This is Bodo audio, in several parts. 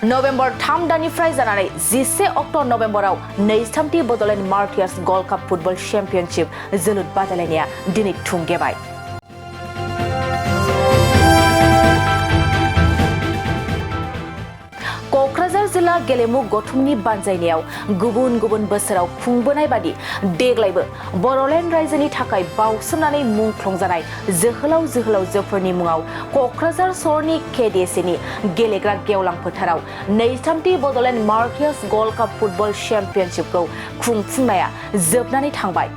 नवेम्बर 3 दानिफ्राय जानानै 11 अक्ट' नवेम्बराव 23th Bodoland Martyrs Gold Cup football championship जोलुर बादायलायनाया दिनै थुंगेबाय। क'क्राझार जिल्ला गेलेमु गौथुमनि बानजायनायाव गुबुन गुबुन बोसोराव खुंबोनाय बादि देग्लायबो बड'लेण्ड रायजोनि थाखाय बावसोमनानै मुंख्लंजानाय जोहोलाव जोहोलावजोफोरनि मुङाव क'क्राझार सहरनि KDSनि गेलेग्रा गेवलां फोथाराव 23th Bodoland Martyrs Gold Cup football चेम्पियनशिपखौ खुंफुंनाया जोबनानै थांबाय।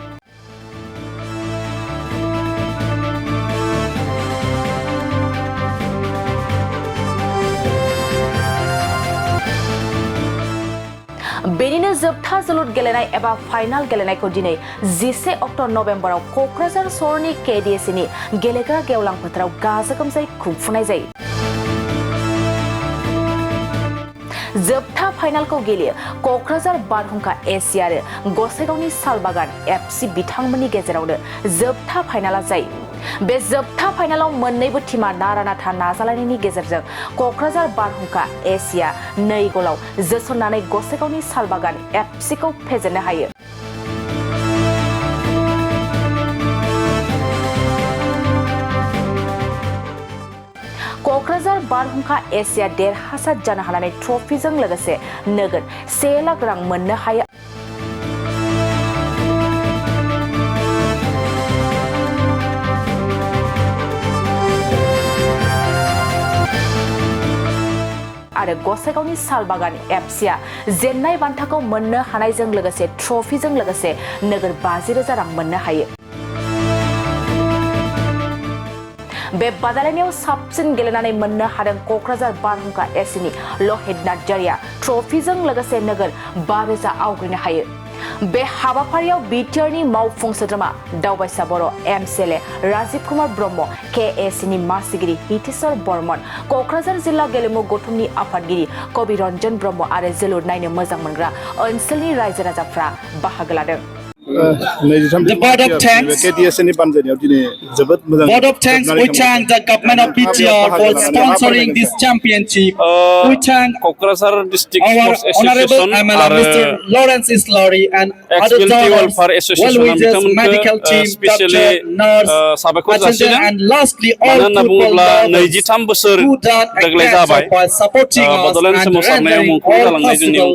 बेनिनो जोबथा जोलुर गेलेनाय एबा फाइनाल गेलेनायखौ दिनै 11 अक्ट' नवेम्बराव क'क्राझार सहरनि KDSनि गेलेग्रा गेवलां फोथाराव गाजा गोमजायै खुंफुंनाय जायो। जोबथा फाइनालखौ गेलेयो क'क्राझार बारहुंखा एसि आरो गसाइगावनि सालबागान FC बिथांमोननि गेजेरावनो जोबथा फाइनाला जायो। बे जोबथा फाइनालाव मोन्नैबो टीमा नारा-नाथा नाजालायनायनि गेजेरजों क'क्राझार बारहुंखा एसिया 2 गलाव जोसननानै गसाइगावनि सालबागान FCखौ फेजेननो हायो। क'क्राझार बारहुंखा एसिया देरहासार जानो हानानै ट्रफिजों लोगोसे नोगोद 1 लाख रां मोननो हायो। आरो गसाइगावनि सालबागान FCआ जेन्नाय बान्थाखौ मोननो हानायजों लोगोसे ट्रफिजों लोगोसे नोगोद 50,000 रां मोननो हायो। बे बादायलायनायाव साबसिन गेलेनानै मोननो हादों क'क्राझार बारहुंखा एसिनि लहित नार्जारिया ट्रफिजों लोगोसे नोगोद 5,000 आवग्रिनो हायो। बे हाबाफारियाव बिटिआरनि मावफुं सोद्रोमा दावबायसा बर' MCLA राजीव कुमार ब्रह्म, KACनि मासिगिरि हितेश्वर बर्मन, क'क्राझार जिल्ला गेलेमु गौथुमनि आफादगिरि कबि रन्जन ब्रह्म आरो जोलुर नायनो मोजां मोनग्रा ओनसोलनि रायजो राजाफ्रा बाहागो लादों। The board of thanks. Board of thanks. We thank the government of BTR for sponsoring this championship. We thank Kokrasar District our Sports honorable Association, MLA Mr. Lawrence Islari and other donors, well-wishers, medical team, doctor, nurse, attendant, and lastly all football lovers who done a great job by supporting us and rendering all possible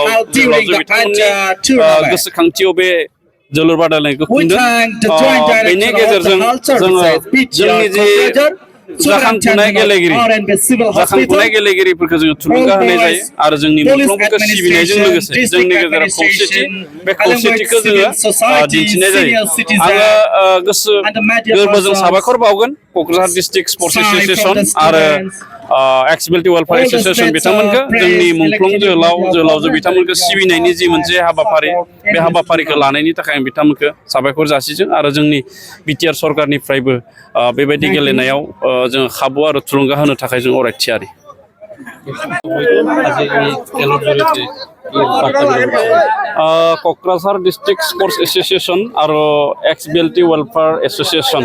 how during the entire tournament. जोलुर बादायलायनायखौ We thank the joint director of the health services, BTR Kokrajhar, जाखांफुनाय गेलेगिरिफोरखौ जों थुलुंगा होनाय जायो आरो जोंनि मुंख्लंफोरखौ सिबिनायजों लोगोसे जोंनि गेजेराव खौसेथि बे खौसेथिखौ जोङो दिन्थिनाय जायो। आङो गोसो गोरबोजों साबायखर बावगोन क'क्राझार डिस्ट्रिक्ट स्पर्ट्स एसोसिएशन आरो एक्सबिलिटि वेलफेयार एसोसिएशन बिथांमोनखौ जोंनि मुंख्लं जोहोलावजो बिथांमोनखौ सिबिनायनि जि मोनसे हाबाफारि बे हाबाफारिखौ लानायनि थाखाय आं बिथांमोनखौ साबायखर जासिदों आरो जोंनि बिटिआर सरकारनिफ्रायबो बेबायदि गेलेनायाव जों खाबु आरो थुलुंगा होनो थाखाय जों अराय थियारि। क'क्राझार डिस्ट्रिक्ट स्पर्ट्स एसोसिएशन आरो एक्सबिलिटि वेलफेयार एसोसिएशन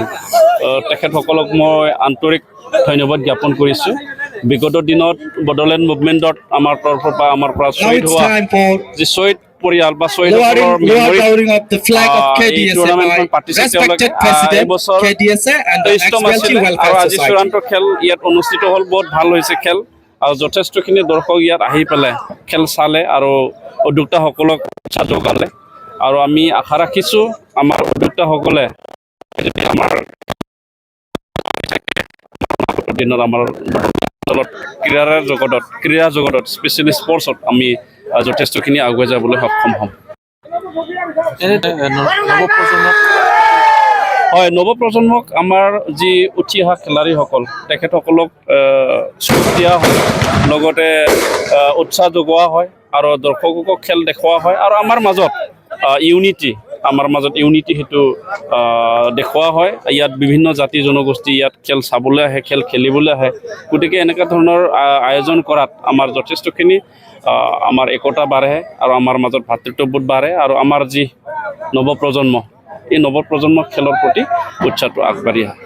তেখেতসকলক মই আন্তৰিক ধন্যবাদ জ্ঞাপন কৰিছোঁ। বিগত দিনত বড়োলেণ্ড মুভমেণ্টত আমাৰ তৰফৰ পৰা আমাৰ পৰা শ্বহীদ হোৱা যি শ্বহীদ পৰিয়াল বা শ্বহীদসকলৰ মেমৰিত টুৰ্ণামেণ্টখন পাতিছে তেওঁলোকে এইবছৰ 23তম আছিলে আৰু আজি চূড়ান্ত খেল ইয়াত অনুষ্ঠিত হ'ল। বহুত ভাল হৈছে খেল আৰু যথেষ্টখিনি দৰ্শক ইয়াত আহি পেলাই খেল চালে আৰু উদ্যোক্তাসকলক উৎসাহ যোগালে আৰু আমি আশা ৰাখিছোঁ আমাৰ উদ্যোক্তাসকলে আমাৰ দিনত আমাৰ ক্ৰীড়া জগতত স্পেচিয়েলি স্পৰ্টছত আমি যথেষ্টখিনি আগুৱাই যাবলৈ সক্ষম হ'ম। হয়, নৱপ্ৰজন্মক আমাৰ যি উঠি অহা খেলাড়ীসকল তেখেতসকলক চুপ দিয়া হয়, লগতে উৎসাহ যোগোৱা হয় আৰু দৰ্শককো খেল দেখুওৱা হয় আৰু আমাৰ মাজত ইউনিটি সেইটো দেখুওৱা হয়। ইয়াত বিভিন্ন জাতি জনগোষ্ঠী ইয়াত খেল চাবলৈ আহে, খেল খেলিবলৈ আহে। গতিকে এনেকুৱা ধৰণৰ আয়োজন কৰাত আমাৰ যথেষ্টখিনি আমাৰ একতা বাঢ়ে আৰু আমাৰ মাজত ভাতৃত্ববোধ বাঢ়ে আৰু আমাৰ যি নৱপ্ৰজন্ম এই নৱপ্ৰজন্ম খেলৰ প্ৰতি উৎসাহটো আগবাঢ়ি আহে।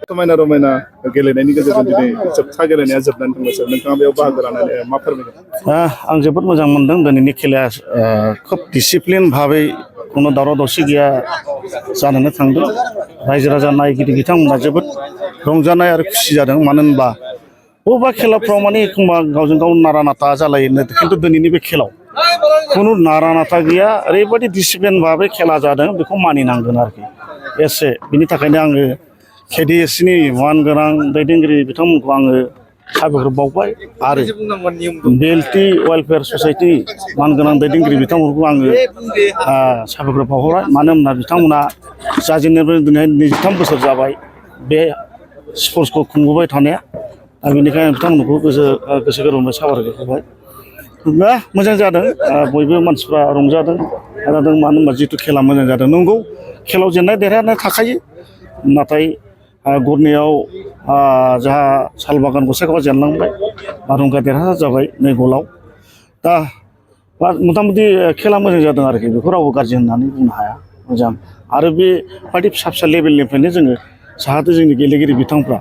समायना रमायना गेलेनायनि गेजेरजों दिनै जोबथा गेलेनाया जोबनानै थांबाय सार नोंथाङा बेयाव बाहागो लानानै मा फोरमायगोन? आं जोबोद मोजां मोनदों दिनैनि खेलाया खोब डिसिप्लिन भाबै खुनु दावराव दावसि गैया जानानै थांदों रायजो राजा नायगिरि बिथांमोना जोबोद रंजानाय आरो खुसि जादों मानो होनबा बबेबा खेलाफ्राव माने एखमबा गावजों गाव नारा नाथा जालायो खिन्थु दिनैनि बे खेलाव खुनु नारा नाथा गैया ओरैबायदि डिसिप्लिन भाबै खेला जादों बेखौ मानिनांगोन आरोखि एसे बिनि थाखायनो आङो केडिएसनि मान गोनां दैदेनगिरि बिथांमोनखौ आङो साबायखर बावबाय आरो बेलटि वेलफेयार ससाइटि मान गोनां दैदेनगिरि बिथांमोनखौ आङो साबायखर बावहरबाय मानो होनब्ला बिथांमोना जाजेननायनिफ्राय दिनै 23 बोसोर जाबाय बे स्पर्ट्सखौ खुंबोबाय थानाया दा बेनिखायनो बिथांमोनखौ गोसो गोरबोनिफ्राय साबायखर होबाय मोजां जादों बयबो मानसिफ्रा रंजादों मानो होनबा जिथु खेला मोजां जादों नंगौ खेलाव जेननाय देरहानाय थाखायो नाथाय गरनैयाव जोंहा सालबागान गसाइगावआ जेनलांबाय बारहुंखा देरहासार जाबाय नै गलाव दा मथा-मथि खेला मोजां जादों आरोखि बेखौ रावबो गाज्रि होननानै बुंनो हाया मोजां आरो बेबायदि फिसा फिसा लेभेलनिफ्रायनो जोङो जाहाथे जोंनि गेलेगिरि बिथांफ्रा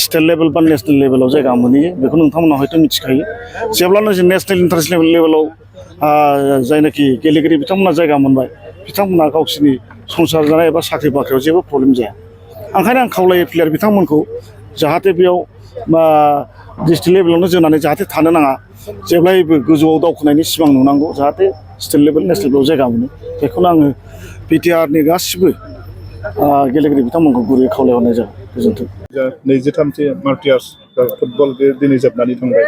स्टेट लेभेल बा नेसनेल लेभेलाव जायगा मोनहैयो बेखौ नोंथांमोना हयथ' मिथिखायो जेब्लानो जों नेसनेल इन्टारनेसनेल लेभेलाव जायनाखि गेलेगिरि बिथांमोना जायगा मोनबाय बिथांमोना गावसोरनि संसार जानाय एबा साख्रि बाख्रियाव जेबो प्रब्लेम जाया ओंखायनो आं खावलायो प्लेयार बिथांमोनखौ जाहाथे बेयाव डिस्ट्रिक्ट लेभेलावनो जोनानै जाहाथे थानो नाङा जेब्लायबो गोजौआव दावखोनायनि सिमां नुनांगौ जाहाथे स्टेट लेभेल नेसनेल लेभेलाव जायगा मोनो बेखौनो आङो बिटिआरनि गासिबो गेलेगिरि बिथांमोनखौ गुरै खावलायहरनाय जाबाय गोजोन्थों 23थि मार्टियार्स फुटबल बे दिनै जोबनानै थांबाय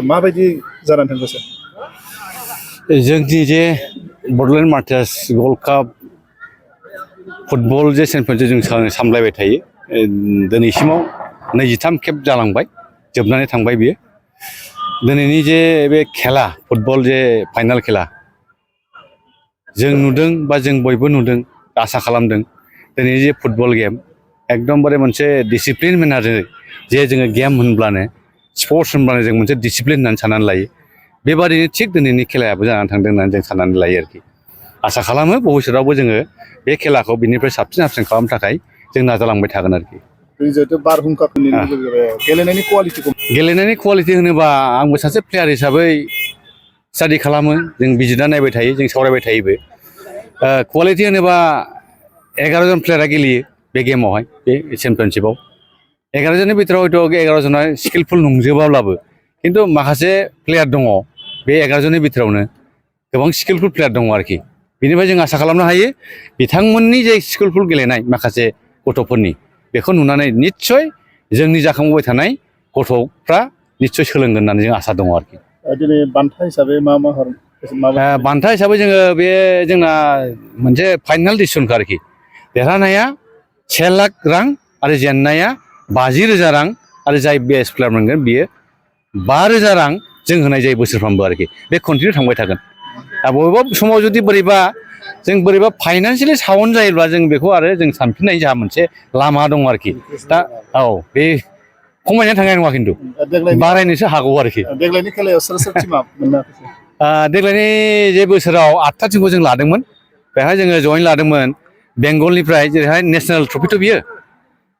माबायदि जानानै थांखो सार? जोंनि जे बड'लेण्ड मार्टार्स वर्ल्ड काप फुटबल जे चेम्पियनशिप जों सामलायबाय थायो दिनैसिमाव 23 खेब जालांबाय जोबनानै थांबाय बियो दिनैनि जे बे खेला फुटबल जे फाइनाल खेला जों नुदों बा जों बयबो नुदों आसा खालामदों दिनैनि जे फुटबल गेम एकदमबारे मोनसे डिसिप्लिन मेनारजों जे जोङो गेम होनब्लानो स्पर्ट्स होनब्लानो जों मोनसे डिसिप्लिन होननानै साननानै लायो बेबादिनो थिग दिनैनि खेलायाबो जानानै थांदों होननानै जों साननानै लायो आरोखि आसा खालामो भबिष्यतआवबो जोङो बे खेलाखौ बिनिफ्राय साबसिन खालामनो थाखाय जों नाजालांबाय थागोन आरोखि गेलेनायनि कुवालिटि होनोबा आंबो सासे प्लेयार हिसाबै स्टाडि खालामो जों बिजिरना नायबाय थायो जों सावरायबाय थायोबो कुवालिटि होनोबा 11 जन प्लेयारा गेलेयो बे गेमावहाय बे चेम्पियनशिपआव 11 जननि बिथोराव हयथ' 11 जना स्किलफुल नंजोबाब्लाबो खिन्थु माखासे प्लेयार दङ बे 11 जननि बिथोरावनो गोबां स्किलफुल प्लेयार दङ आरोखि बेनिफ्राय जों आसा खालामनो हायो बिथांमोननि जे स्किलफुल गेलेनाय माखासे गथ'फोरनि बेखौ नुनानै निस्सय जोंनि जाखांबोबाय थानाय गथ'फ्रा निस्सय सोलोंगोन होननानै जों आसा दङ आरोखि दिनै बान्था हिसाबै मा बान्था हिसाबै जोङो बे जोंना मोनसे फाइनाल डिसिसनखा आरोखि देरहानाया 1 लाख रां आरो जेननाया 50,000 रां आरो जाय बेस्ट प्लेयार मोनगोन बियो 5,000 रां जों होनाय जायो बोसोरफ्रोमबो आरोखि बे कन्टिनिउ थांबाय थागोन दा बबेबा समाव जुदि बोरैबा फाइनान्सियेलि साउन्ड जायोब्ला जों बेखौ आरो जों सानफिननाय जोंहा मोनसे लामा दङ आरोखि दा औ बे खमायनानै थांनाय नङा खिन्थु बारायनोसो हागौ आरोखि देग्लायनि खेलायाव सोर टिमा मोननो देग्लायनि जे बोसोराव 8था टिमखौ जों लादोंमोन बेहाय जोङो जइन लादोंमोन बेंगलनिफ्राय जेरैहाय नेसनेल ट्रफिथ' बियो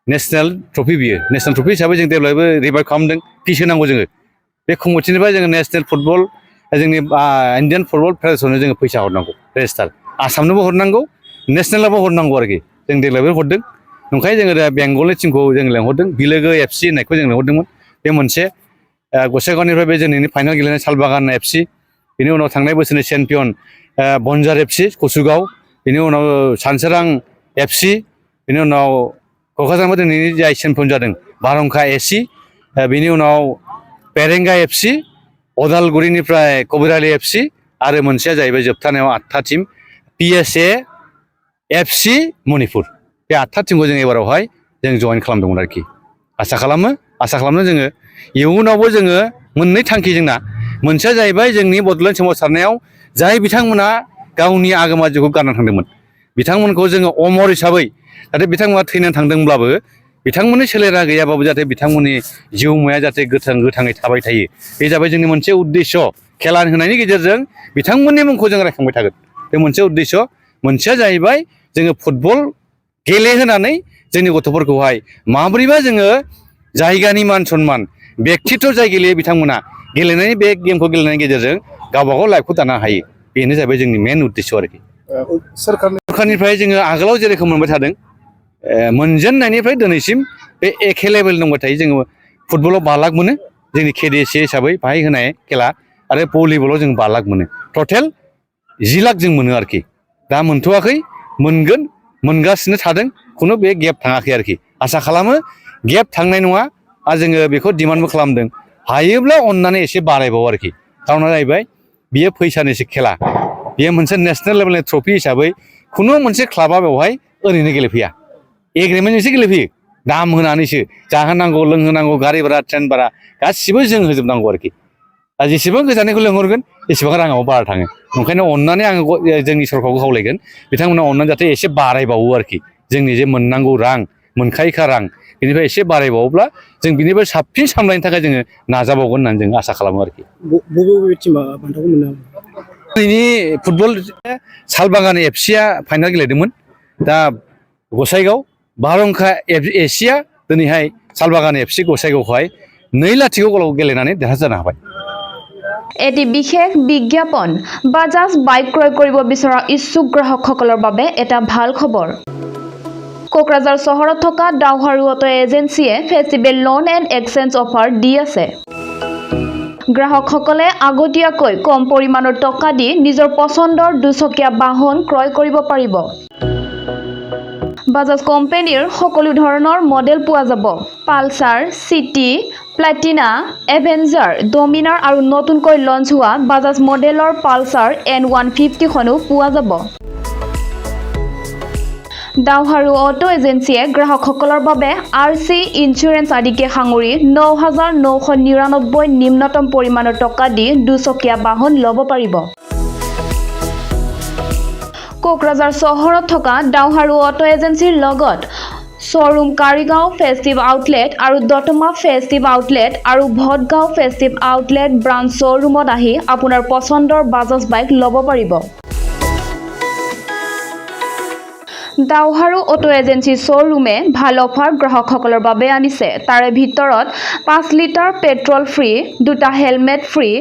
नेसनेल ट्रफि हिसाबै जों देग्लायबो रिभाइभ खालामदों फिस होनांगौ जोङो बे कमिटिनिफ्राय जोङो नेसनेल फुटबल जोंनि इण्डियान फुटबल फेडारेसननो जोङो फैसा हरनांगौ रेजिस्टार आसामनोबो हरनांगौ नेसनेलावबो हरनांगौ आरोखि जों देग्लायबो हरदों ओंखायनो जोङो दा बेंगलनि टिमखौ जों लेंहरदों बिलोगो FC होननायखौ जों लेंहरदोंमोन बे मोनसे गसाइगावनिफ्राय बे जोंनि फाइनाल गेलेनाय सालबागान FC बेनि उनाव थांनाय बोसोरनि चेम्पियन बनजार FC कसुगाव बेनि उनाव सानसोरां FC बेनि उनाव क'क्राझारनिफ्राय दिनैनि जाय चेम्पियन जादों बारहुंखा SC बेनि उनाव पेरेंगा FC अदालगुरिनिफ्राय कबिरालि FC आरो मोनसेया जाहैबाय जोबथानायाव 8था टिम PSA FC मणिपुर बे 8था टिमखौ जों एबारावहाय जों जइन खालामदोंमोन आरोखि आसा खालामनो जोङो इयुनावबो जोङो मोननै थांखि जोंना मोनसेया जाहैबाय जोंनि बड'लेण्ड सोमावसारनायाव जाय बिथांमोना गावनि आगोमा जिउखौ गारनानै थांदोंमोन बिथांमोनखौ जोङो अमर हिसाबै जाहाथे बिथांमोना थैनानै थांदोंब्लाबो बिथांमोननि सोलेरा गैयाबाबो जाहाथे बिथांमोननि जिउमाया जाहाथे गोथाङै थाबाय थायो बे जाबाय जोंनि मोनसे उद्देश्य खेला होनायनि गेजेरजों बिथांमोननि मुंखौ जों रायखांबाय थागोन बे मोनसे उद्देश्य मोनसेया जाहैबाय जोङो फुटबल गेलेहोनानै जोंनि गथ'फोरखौहाय माबोरैबा जोङो जायगानि मान सन्मान व्यक्तित्व जाय गेलेयो बिथांमोना गेलेनायनि बे गेमखौ गेलेनायनि गेजेरजों गावबागाव लाइफखौ दानो हायो बेनो जाबाय जोंनि मेन उद्देश्य आरोखि सरखारनिफ्राय जोङो आगोलाव जेरोखोम मोनबाय थादों मोनजेननायनिफ्राय दिनैसिम बे एखे लेभेल दंबाय थायो जोङो फुटबलाव 5 लाख मोनो जोंनि केडिएसए हिसाबै बाहाय होनाय खेला आरो भलिबलाव जों 5 लाख मोनो टटेल 10 लाख जों मोनो आरोखि दा मोनथ'वाखै मोनगोन मोनगासिनो थादों खुनु बे गेप थाङाखै आरोखि आसा खालामो गेप थांनाय नङा आरो जोङो बेखौ डिमान्डबो खालामदों हायोब्ला अननानै एसे बारायबावो आरोखि खारना जाहैबाय बियो फैसानिसो खेला बियो मोनसे नेसनेल लेभेलनि ट्रफि हिसाबै खुनु मोनसे क्लाबा बेवहाय ओरैनो गेलेफैया एग्रिमेन्टजोंसो गेलेफैयो दाम होनानैसो जाहोनांगौ लोंहोनांगौ गारि भारा ट्रेन भारा गासिबो जों होजोबनांगौ आरोखि दा जेसेबां गोजाननिखौ लेंहरगोन एसेबां राङाव बारा थाङो ओंखायनो अननानै आङो जोंनि सरकारखौ खावलायगोन बिथांमोना अननानै जाहाथे एसे बारायबावो आरोखि जोंनि जे मोननांगौ रां मोनखायोखा रां बेनिफ्राय एसे बारायबावोब्ला जों बिनिफ्राय साबसिन सामलायनो थाखाय जोङो नाजाबावगोन होननानै जों आसा खालामो आरोखि बबे टिमा बान्थाखौ मोनो दिनैनि फुटबल सालबागान एफसिया फाइनाल गेलेदोंमोन दा गसाइगाव बारहुंखा एसिया दिनैहाय सालबागान एफसि गसाइगावखौहाय 2-0 गलाव गेलेनानै देरहासार जानो हाबाय এটি বিশেষ বিজ্ঞাপন বাজাজ বাইক ক্ৰয় কৰিব বিচৰা ইচ্ছুক গ্ৰাহকসকলৰ বাবে এটা ভাল খবৰ কোকৰাঝাৰ চহৰত থকা ডাউহাৰু অটো এজেন্সিয়ে festival loan and exchange offer দি আছে গ্ৰাহকসকলে আগতীয়াকৈ কম পৰিমাণৰ টকা দি নিজৰ পছন্দৰ দুচকীয়া বাহন ক্ৰয় কৰিব পাৰিব বাজাজ কোম্পানীৰ সকলো ধৰণৰ মডেল পোৱা যাব Pulsar city Platina avenger Dominar আৰু নতুনকৈ লঞ্চ হোৱা বাজাজ মডেলৰ পালসাৰ N150 খনো পোৱা যাব ডাউহাৰু অটো এজেন্সিয়ে গ্ৰাহকসকলৰ বাবে আৰসি ইন্স্যুৰেন্স আদিকে সাঙুৰি 9,999 নিম্নতম পৰিমাণৰ টকা দি দুচকীয়া বাহন ল'ব পাৰিব কোকৰাঝাৰ চহৰত থকা ডাউহাৰু অটো এজেন্সিৰ লগত শোৰুম কাৰিগাঁও ফেষ্টিভ আউটলেট আৰু দতমা ফেষ্টিভ আউটলেট আৰু ভটগাঁও ফেষ্টিভ আউটলেট ব্ৰাঞ্চ শ্বৰুমত আহি আপোনাৰ পছন্দৰ বাজাজ বাইক ল'ব পাৰিব ডাউহাৰু অটো এজেন্সি শ্বৰুমে ভাল অফাৰ গ্ৰাহকসকলৰ বাবে আনিছে তাৰে ভিতৰত 5 লিটাৰ পেট্ৰল ফ্ৰী দুটা হেলমেট ফ্ৰী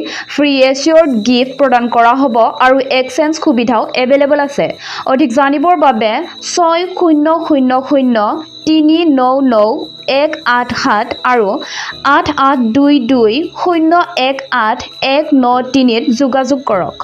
এচিয়ৰ্ড গিফ্ট প্ৰদান কৰা হ'ব আৰু এক্সচেঞ্জ সুবিধাও এভেইলেবল আছে অধিক জানিবৰ বাবে 6000399187 আৰু 8822018193 ত যোগাযোগ কৰক